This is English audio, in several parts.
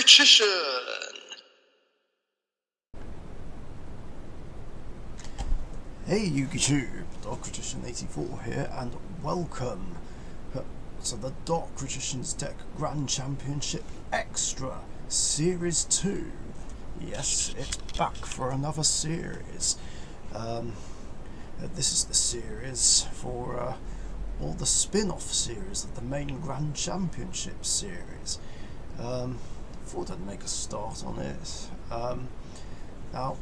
Richician! Hey YouTube, Richician84 here, and welcome to the Richician's Deck Grand Championship Extra Series 2. Yes, it's back for another series. This is the series for all the spin-off series of the main Grand Championship series. Thought I'd make a start on it. Now,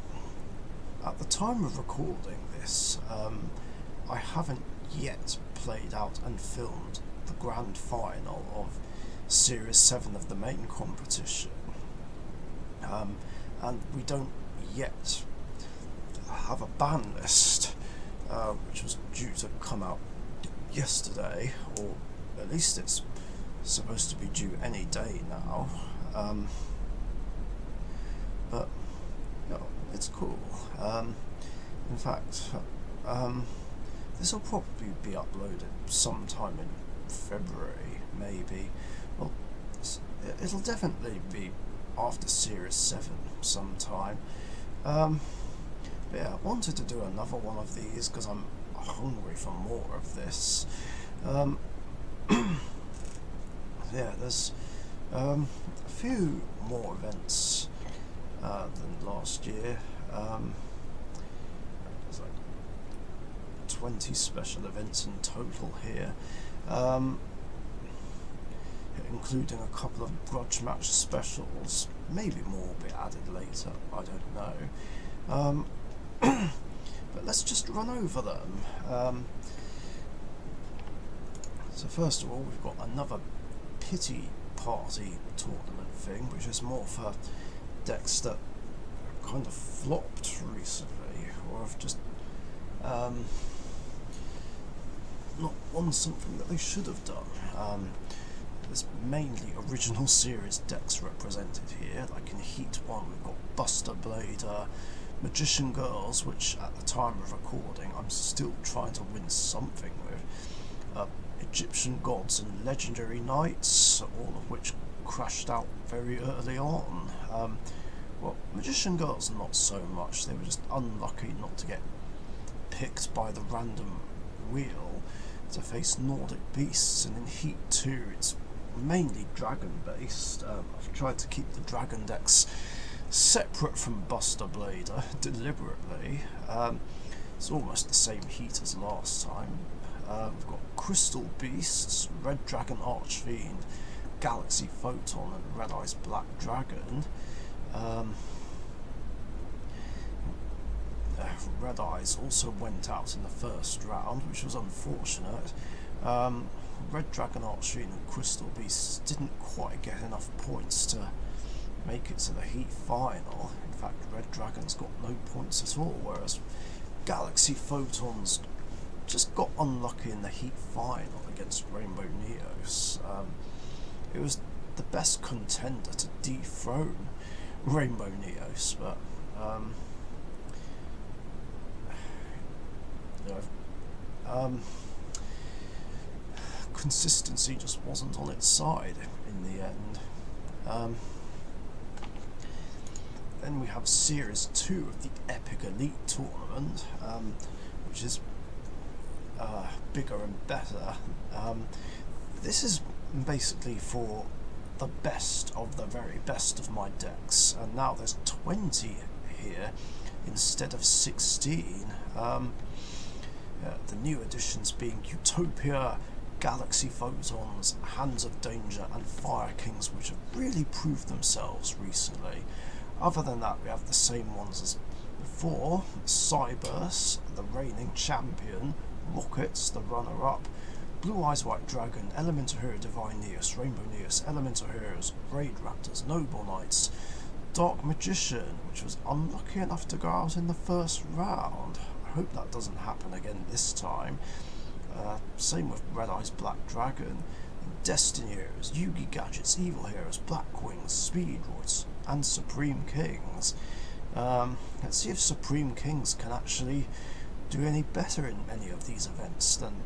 at the time of recording this, I haven't yet played out and filmed the grand final of Series 7 of the main competition. And we don't yet have a ban list, which was due to come out yesterday, or at least it's supposed to be due any day now. But you know, it's cool. In fact, this will probably be uploaded sometime in February, maybe. Well, it'll definitely be after Series 7 sometime. But yeah, I wanted to do another one of these because I'm hungry for more of this. Yeah, there's a few more events than last year. There's like 20 special events in total here, including a couple of grudge match specials. Maybe more will be added later, I don't know. But let's just run over them. So first of all, we've got another pity party tournament thing, which is more for decks that kind of flopped recently, or have just not won something that they should have done. There's mainly original series decks represented here. Like in Heat 1 we've got Buster Blader, Magician Girls, which at the time of recording I'm still trying to win something with, Egyptian Gods and Legendary Knights, all of which crashed out very early on. Well, Magician Girls not so much, they were just unlucky not to get picked by the random wheel to face Nordic Beasts, and in Heat 2 it's mainly dragon based. I've tried to keep the dragon decks separate from Buster Blader deliberately. It's almost the same heat as last time. We've got Crystal Beasts, Red Dragon Archfiend, Galaxy Photon and Red Eyes Black Dragon. Red Eyes also went out in the first round, which was unfortunate. Red Dragon Archfiend and Crystal Beasts didn't quite get enough points to make it to the Heat final. In fact, Red Dragon's got no points at all, whereas Galaxy Photons just got unlucky in the Heat final against Rainbow Neos. It was the best contender to dethrone Rainbow Neos, but you know, consistency just wasn't on its side in the end. Then we have Series 2 of the Epic Elite Tournament, which is bigger and better. This is basically for the best of the very best of my decks, and now there's 20 here instead of 16. The new additions being Utopia, Galaxy Photons, Hands of Danger and Fire Kings, which have really proved themselves recently. Other than that, we have the same ones as before: Cyburst, the reigning champion; Rockets, the runner-up; Blue Eyes White Dragon, Elemental Hero Divine Neos, Rainbow Neos, Elemental Heroes, Raid Raptors, Noble Knights; Dark Magician, which was unlucky enough to go out in the first round. I hope that doesn't happen again this time. Same with Red Eyes Black Dragon, Destiny Heroes, Yugi Gadgets, Evil Heroes, Black Wings, Speedroids and Supreme Kings. Let's see if Supreme Kings can actually do any better in any of these events than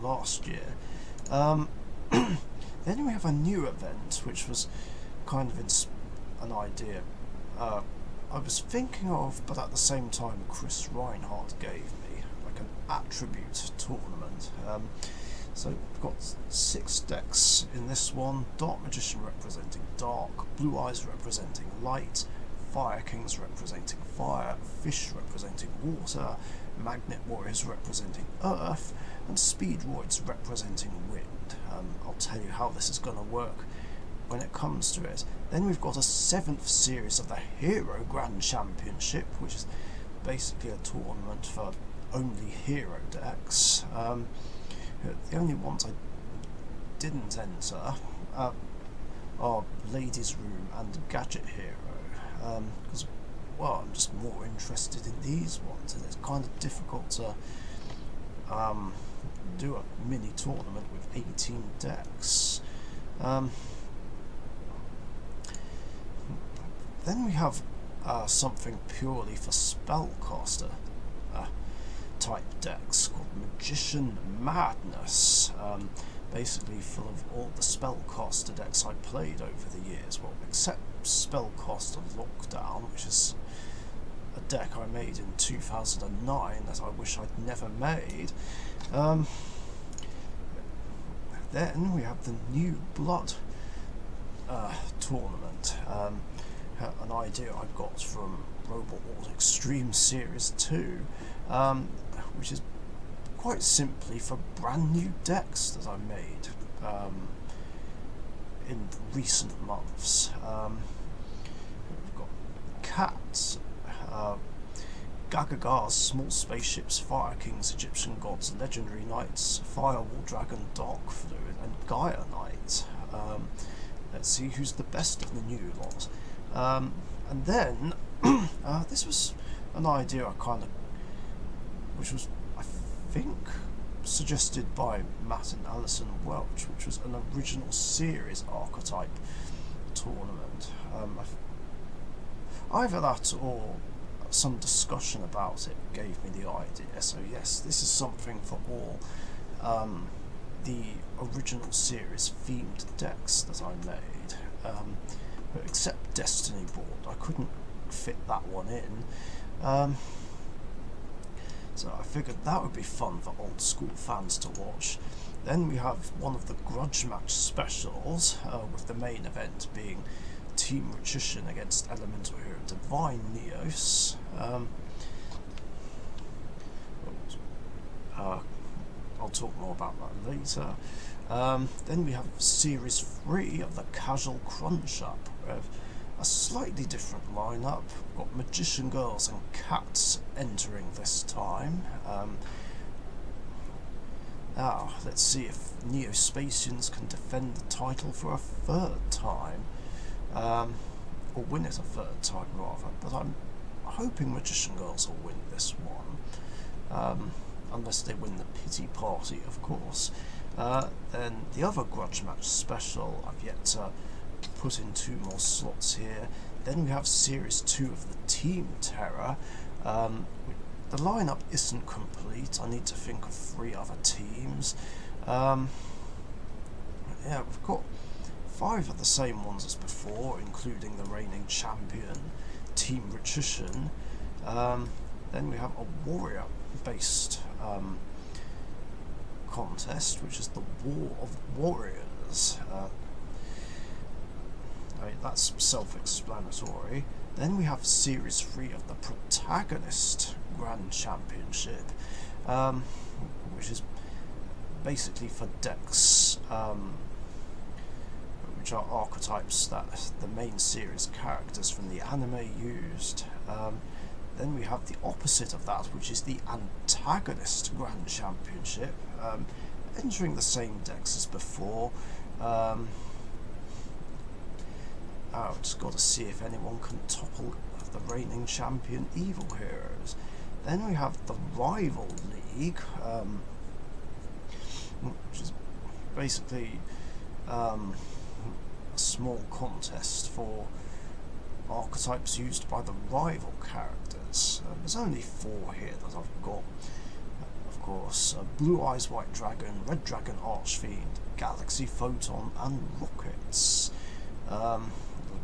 last year. Then we have a new event, which was kind of an idea I was thinking of, but at the same time Chris Reinhardt gave me, like an attribute tournament. So we've got 6 decks in this one: Dark Magician representing dark, Blue Eyes representing light, Fire Kings representing fire, Fish representing water, Magnet Warriors representing earth, and Speedroids representing wind. I'll tell you how this is going to work when it comes to it. Then we've got a 7th series of the Hero Grand Championship, which is basically a tournament for only hero decks. The only ones I didn't enter are Ladies Room and Gadget Hero, because well, I'm just more interested in these ones, and it's kind of difficult to do a mini tournament with 18 decks. Then we have something purely for spellcaster type decks called Magician Madness, basically full of all the spellcaster decks I played over the years, well, except Spellcaster Lockdown, which is a deck I made in 2009 that I wish I'd never made. Then we have the New Blood tournament, an idea I got from Robot Wars Extreme Series 2, which is quite simply for brand new decks that I made in recent months. We've got Cats, Gagagas, Small Spaceships, Fire Kings, Egyptian Gods, Legendary Knights, Firewall Dragon, Dark Fluid, and Gaia Knight. Let's see who's the best of the new lot. And then this was an idea which was, I think, suggested by Matt and Alison Welch, which was an original series archetype tournament. Either that or some discussion about it gave me the idea. So yes, this is something for all the original series themed decks that I made, but except Destiny board, I couldn't fit that one in. So I figured that would be fun for old school fans to watch. Then we have one of the grudge match specials, with the main event being Team Richician against Elemental Hero Divine Neos. I'll talk more about that later. Then we have Series 3 of the Casual Crunch Up, with a slightly different lineup. We've got Magician Girls and Cats entering this time. Now, let's see if Neo-Spacians can defend the title for a 3rd time. Or win it a 3rd time, rather. But I'm hoping Magician Girls will win this one. Unless they win the pity party, of course. Then the other grudge match special, I've yet to put in 2 more slots here. Then we have Series 2 of the Team Terror. The lineup isn't complete. I need to think of 3 other teams. Yeah, we've got 5 of the same ones as before, including the reigning champion, Team Richician. Then we have a warrior-based contest, which is the War of Warriors. That's self-explanatory. Then we have Series 3 of the Protagonist Grand Championship, which is basically for decks which are archetypes that the main series characters from the anime used. Then we have the opposite of that, which is the Antagonist Grand Championship, entering the same decks as before. I've just got to see if anyone can topple the reigning champion Evil Heroes. Then we have the Rival League, which is basically a small contest for archetypes used by the rival characters. There's only 4 here that I've got. Of course, Blue Eyes White Dragon, Red Dragon Archfiend, Galaxy Photon, and Rockets.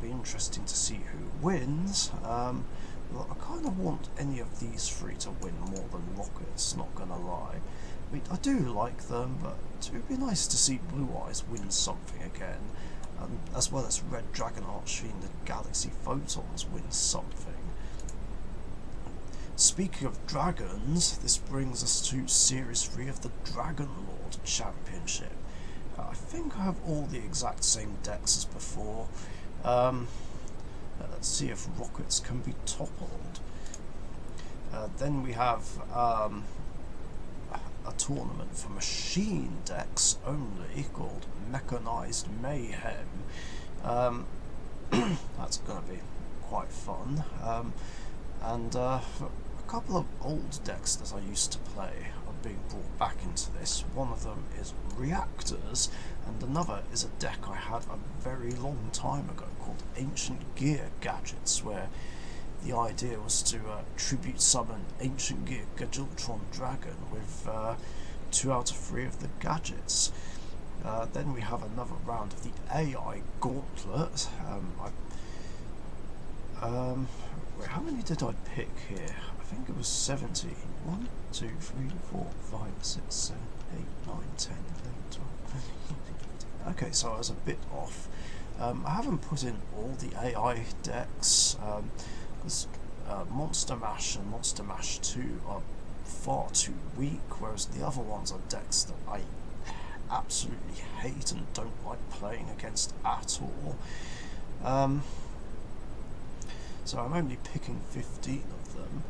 it'll be interesting to see who wins. Well, I kind of want any of these three to win more than Rockets, not gonna lie. I mean, I do like them, but it would be nice to see Blue Eyes win something again, as well as Red Dragon Archery and the Galaxy Photons win something. Speaking of dragons, this brings us to Series 3 of the Dragon Lord Championship. I think I have all the exact same decks as before. Let's see if Rockets can be toppled. Then we have a tournament for machine decks only called Mechanized Mayhem. That's going to be quite fun. And a couple of old decks that I used to play are being brought back into this. One of them is Reactors, and another is a deck I had a very long time ago called Ancient Gear Gadgets, where the idea was to tribute summon Ancient Gear Gadultron Dragon with 2 out of 3 of the gadgets. Then we have another round of the AI Gauntlet. Wait, how many did I pick here? I think it was 17. 1, 2, 3, 4, 5, 6, 7, 8, 9, 10, 11, 12, 13, 14, 15. Okay, so I was a bit off. I haven't put in all the AI decks, because Monster Mash and Monster Mash 2 are far too weak, whereas the other ones are decks that I absolutely hate and don't like playing against at all. So I'm only picking 15 of them.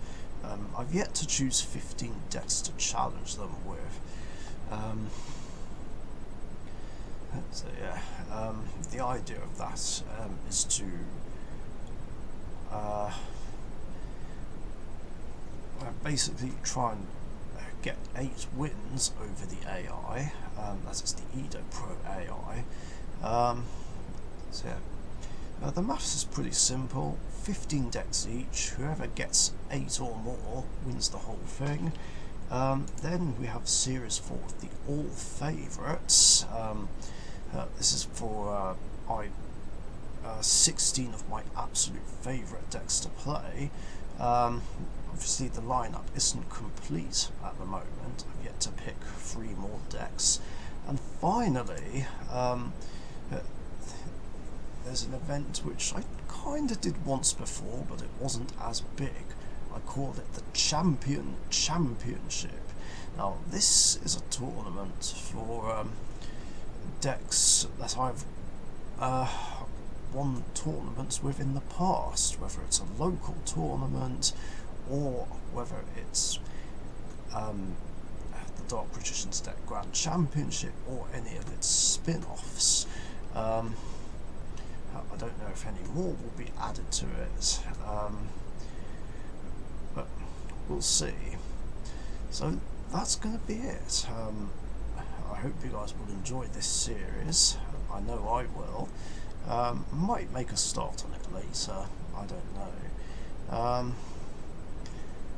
I've yet to choose 15 decks to challenge them with. So yeah, the idea of that is to basically try and get 8 wins over the AI. That is the Edo Pro AI. So yeah, the maths is pretty simple. 15 decks each. Whoever gets 8 or more wins the whole thing. Then we have Series 4 of the All Favourites. This is for 16 of my absolute favourite decks to play. Obviously the lineup isn't complete at the moment. I've yet to pick 3 more decks. And finally, there's an event which I kind of did once before, but it wasn't as big. I called it the Champion Championship. Now this is a tournament for decks that I've won tournaments with in the past, whether it's a local tournament or whether it's the Dark Richician's Deck Grand Championship or any of its spin-offs. I don't know if any more will be added to it, but we'll see. So that's going to be it. I hope you guys will enjoy this series. I know I will. Might make a start on it later, I don't know.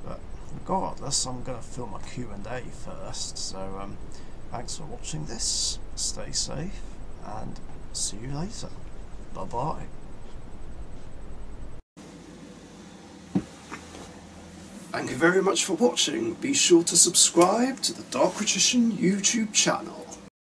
But regardless, I'm going to film a Q&A first, so thanks for watching this, stay safe, and see you later. Bye-bye. Thank you very much for watching. Be sure to subscribe to the Dark Richician YouTube channel.